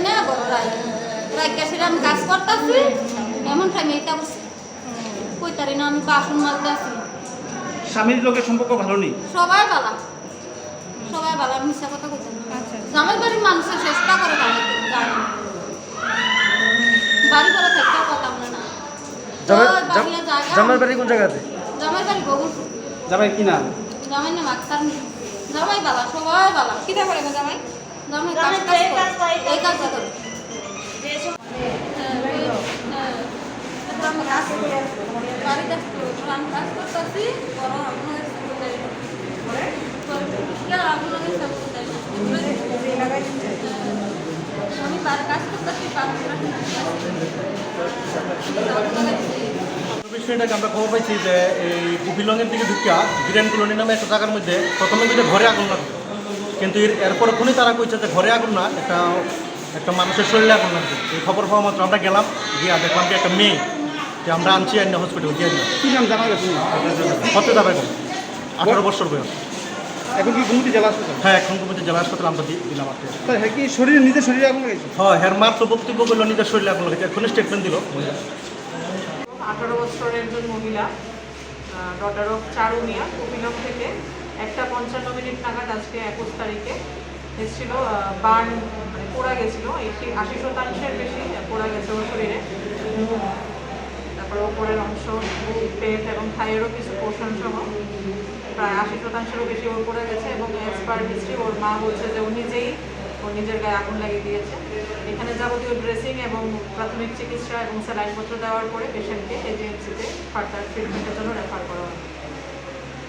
না বড় রাজ্ঞাসের আমি কাজ করতেছি এমন টাইমে এটা বসে কইতারি না আমি বাসন মাজতে আছি। স্বামীর লোকের সম্পর্ক ভালো নেই? সবাই বালা আমি মিশা কথা বলছি। জামাই বাড়ির মানুষের চেষ্টা করে বাড়ি করে থাকতে কথা বলে না। জামাই বাড়ি কোন জায়গাতে? জামাই বাড়ি বগুড়পুর। জামাই কি নাম? জামাই নাম আক্তার নি। জামাই বালা সবাই বালা। কিটা করে গো জামাই? জামাই এই কাজ করে। বাড়িতে আমি কাজ করতেছি আমি কাজ করতেছি বিষয়টাকে আমরা খবর পাইছি যে এই কুপিলংয়ের দিকে ঢুকিয়া গ্র্যান্ড কলোনি নামে একটা জায়গার মধ্যে প্রথমে কিন্তু ঘরে আগুন লাগবে, কিন্তু এরপর এখনই তারা কইছে যে ঘরে আগুন না, একটা মানুষের শরীরে আগুন লাগবে। এই খবর পাওয়া মাত্র আমরা গেলাম, গিয়া দেখলাম যে একটা মেয়ে যে আমরা আনছি আইন হসপিটাল দিয়ে দিলাম। কি নাম জানা গেছে? হতে যাবে 18 বছর বয়স। এখন কি গুমতি জেলা হাসপাতাল? হ্যাঁ, এখন কুমিল্লা জেলা হাসপাতাল আমরা দিলাম আপনি। তাই হ্যাঁ, কি নিজের শরীরে আগুন লেগেছে? হ্যাঁ, হের মাত্র বক্তব্য করলো নিজের শরীরে আগুন লেগেছে, এখনই স্টেটমেন্ট দিল। 18 বছরের একজন মহিলা, ডটার অফ চারু মিয়া, কুপিলং থেকে 1:55 নাগাদ আজকে 21 তারিখে এসেছিল। বার্ন মানে পোড়া গেছিলো, 80% বেশি পোড়া গেছে ওর শরীরে। তারপরে ওপরের অংশ, বুক, পেট এবং থাইয়েরও কিছু পোর্শন সহ প্রায় 80%-এরও বেশি ওর পোড়া গেছে। এবং অ্যাজ পার হিস্ট্রি ওর মা বলছে যে ও নিজের গায়ে আগুন লাগিয়ে দিয়েছে। এখানে যাবতীয় ড্রেসিং এবং প্রাথমিক চিকিৎসা এবং স্যালাইনপত্র দেওয়ার পরে পেশেন্টকে এজিএমসিতে ফার্দার ট্রিটমেন্টের জন্য রেফার করা হয়।